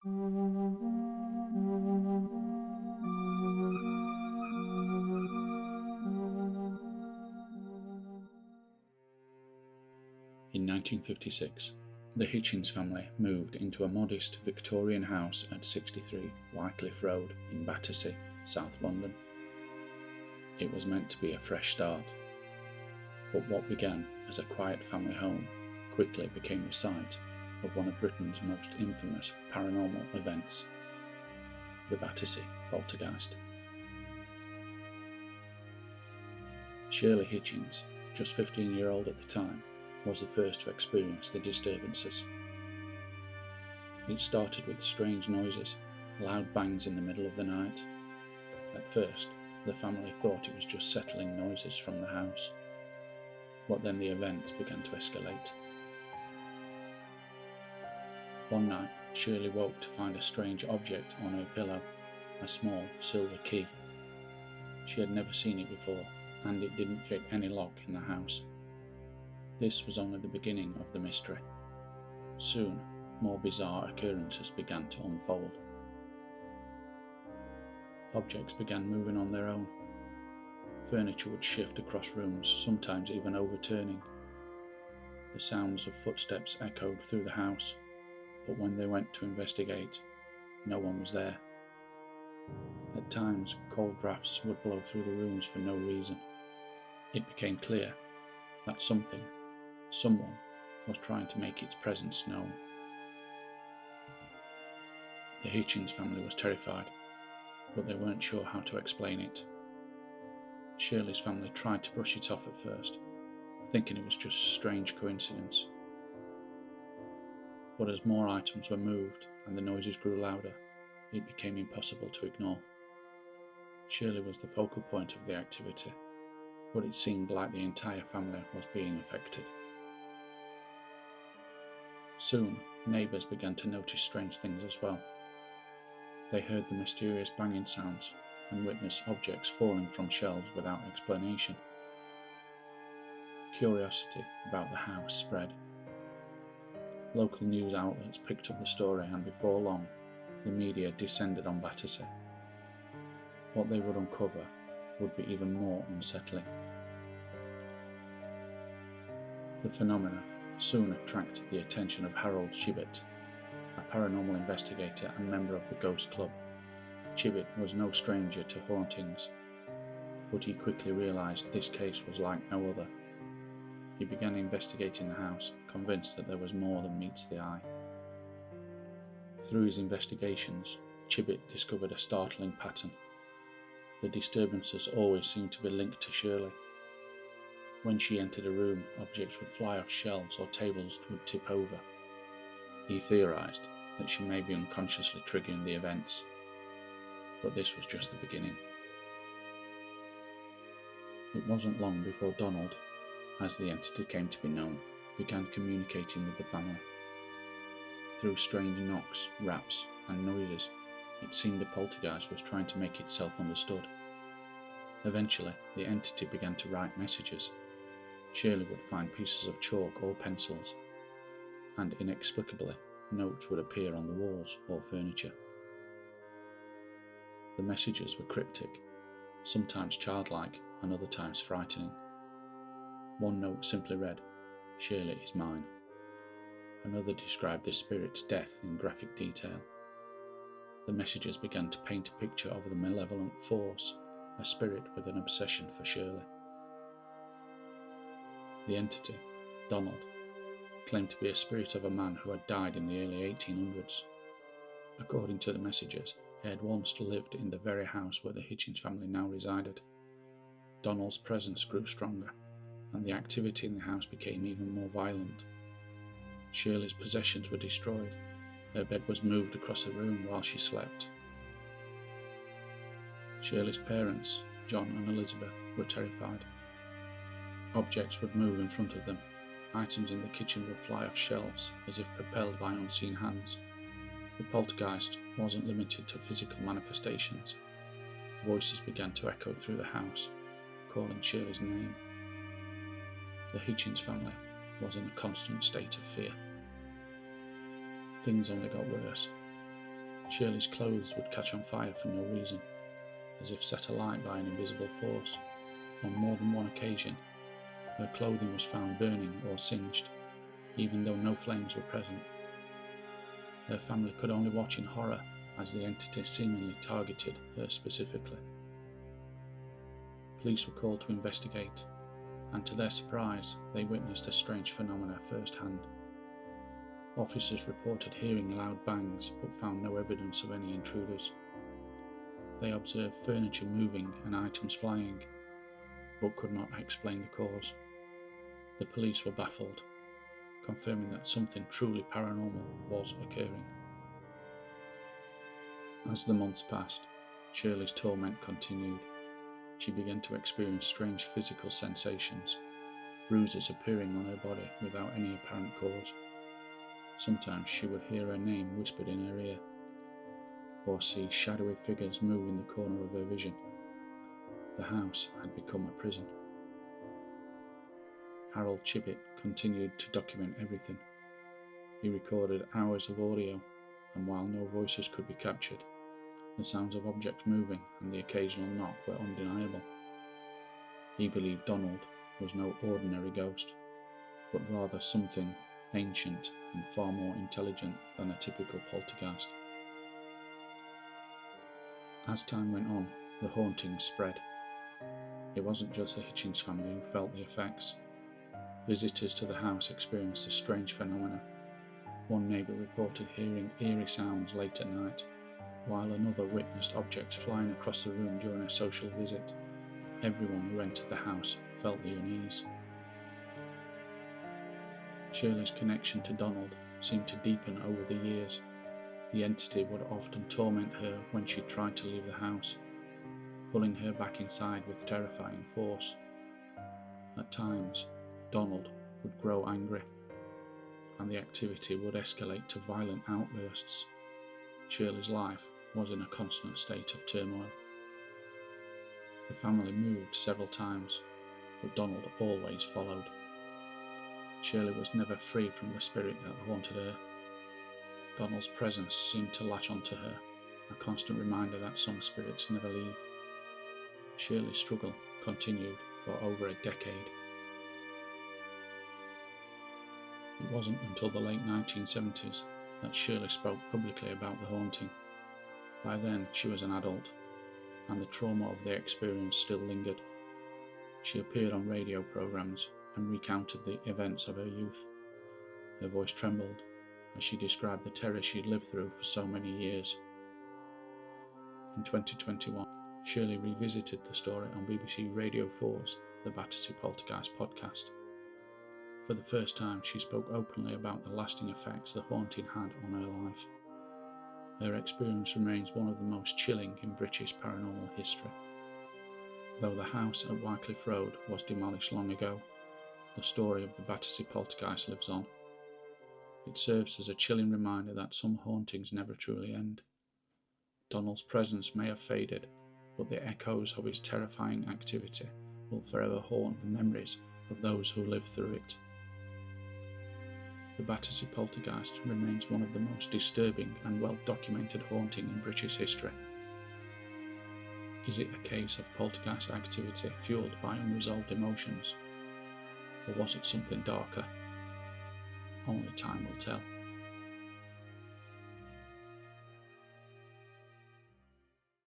In 1956, the Hitchings family moved into a modest Victorian house at 63 Wycliffe Road in Battersea, South London. It was meant to be a fresh start, but what began as a quiet family home quickly became the site of one of Britain's most infamous paranormal events, the Battersea Poltergeist. Shirley Hitchings, just 15-year-old at the time, was the first to experience the disturbances. It started with strange noises, loud bangs in the middle of the night. At first, the family thought it was just settling noises from the house, but then the events began to escalate. One night, Shirley woke to find a strange object on her pillow, a small silver key. She had never seen it before, and it didn't fit any lock in the house. This was only the beginning of the mystery. Soon, more bizarre occurrences began to unfold. Objects began moving on their own. Furniture would shift across rooms, sometimes even overturning. The sounds of footsteps echoed through the house, but when they went to investigate, no one was there. At times, cold drafts would blow through the rooms for no reason. It became clear that someone was trying to make its presence known. The Hitchings family was terrified, but they weren't sure how to explain it. Shirley's family tried to brush it off at first, thinking it was just a strange coincidence. But as more items were moved and the noises grew louder, it became impossible to ignore. Shirley was the focal point of the activity, but it seemed like the entire family was being affected. Soon, neighbours began to notice strange things as well. They heard the mysterious banging sounds and witnessed objects falling from shelves without explanation. Curiosity about the house spread. Local news outlets picked up the story, and before long, the media descended on Battersea. What they would uncover would be even more unsettling. The phenomena soon attracted the attention of Harold Chibbett, a paranormal investigator and member of the Ghost Club. Chibbett was no stranger to hauntings, but he quickly realised this case was like no other. He began investigating the house, convinced that there was more than meets the eye. Through his investigations, Chibbett discovered a startling pattern. The disturbances always seemed to be linked to Shirley. When she entered a room, objects would fly off shelves or tables would tip over. He theorised that she may be unconsciously triggering the events, but this was just the beginning. It wasn't long before Donald, as the entity came to be known, began communicating with the family. Through strange knocks, raps, and noises, it seemed the poltergeist was trying to make itself understood. Eventually, the entity began to write messages. Shirley would find pieces of chalk or pencils, and inexplicably, notes would appear on the walls or furniture. The messages were cryptic, sometimes childlike and other times frightening. One note simply read, "Shirley is mine." Another described the spirit's death in graphic detail. The messages began to paint a picture of the malevolent force, a spirit with an obsession for Shirley. The entity, Donald, claimed to be a spirit of a man who had died in the early 1800s. According to the messages, he had once lived in the very house where the Hitchings family now resided. Donald's presence grew stronger, and the activity in the house became even more violent. Shirley's possessions were destroyed. Her bed was moved across the room while she slept. Shirley's parents, John and Elizabeth, were terrified. Objects would move in front of them. Items in the kitchen would fly off shelves as if propelled by unseen hands. The poltergeist wasn't limited to physical manifestations. Voices began to echo through the house, calling Shirley's name. The Hitchings family was in a constant state of fear. Things only got worse. Shirley's clothes would catch on fire for no reason, as if set alight by an invisible force. On more than one occasion, her clothing was found burning or singed, even though no flames were present. Her family could only watch in horror as the entity seemingly targeted her specifically. Police were called to investigate, and to their surprise, they witnessed a strange phenomena firsthand. Officers reported hearing loud bangs but found no evidence of any intruders. They observed furniture moving and items flying, but could not explain the cause. The police were baffled, confirming that something truly paranormal was occurring. As the months passed, Shirley's torment continued. She began to experience strange physical sensations, bruises appearing on her body without any apparent cause. Sometimes she would hear her name whispered in her ear, or see shadowy figures move in the corner of her vision. The house had become a prison. Harold Chibbett continued to document everything. He recorded hours of audio, and while no voices could be captured, the sounds of objects moving and the occasional knock were undeniable. He believed Donald was no ordinary ghost, but rather something ancient and far more intelligent than a typical poltergeist. As time went on, the hauntings spread. It wasn't just the Hitchings family who felt the effects. Visitors to the house experienced the strange phenomena. One neighbour reported hearing eerie sounds late at night, while another witnessed objects flying across the room during a social visit. Everyone who entered the house felt the unease. Shirley's connection to Donald seemed to deepen over the years. The entity would often torment her when she tried to leave the house, pulling her back inside with terrifying force. At times, Donald would grow angry, and the activity would escalate to violent outbursts. Shirley's life was in a constant state of turmoil. The family moved several times, but Donald always followed. Shirley was never free from the spirit that haunted her. Donald's presence seemed to latch onto her, a constant reminder that some spirits never leave. Shirley's struggle continued for over a decade. It wasn't until the late 1970s that Shirley spoke publicly about the haunting. By then, she was an adult, and the trauma of the experience still lingered. She appeared on radio programs and recounted the events of her youth. Her voice trembled as she described the terror she'd lived through for so many years. In 2021, Shirley revisited the story on BBC Radio 4's The Battersea Poltergeist podcast. For the first time, she spoke openly about the lasting effects the haunting had on her life. Her experience remains one of the most chilling in British paranormal history. Though the house at Wycliffe Road was demolished long ago, the story of the Battersea Poltergeist lives on. It serves as a chilling reminder that some hauntings never truly end. Donald's presence may have faded, but the echoes of his terrifying activity will forever haunt the memories of those who lived through it. The Battersea Poltergeist remains one of the most disturbing and well-documented haunting in British history. Is it a case of poltergeist activity fueled by unresolved emotions? Or was it something darker? Only time will tell.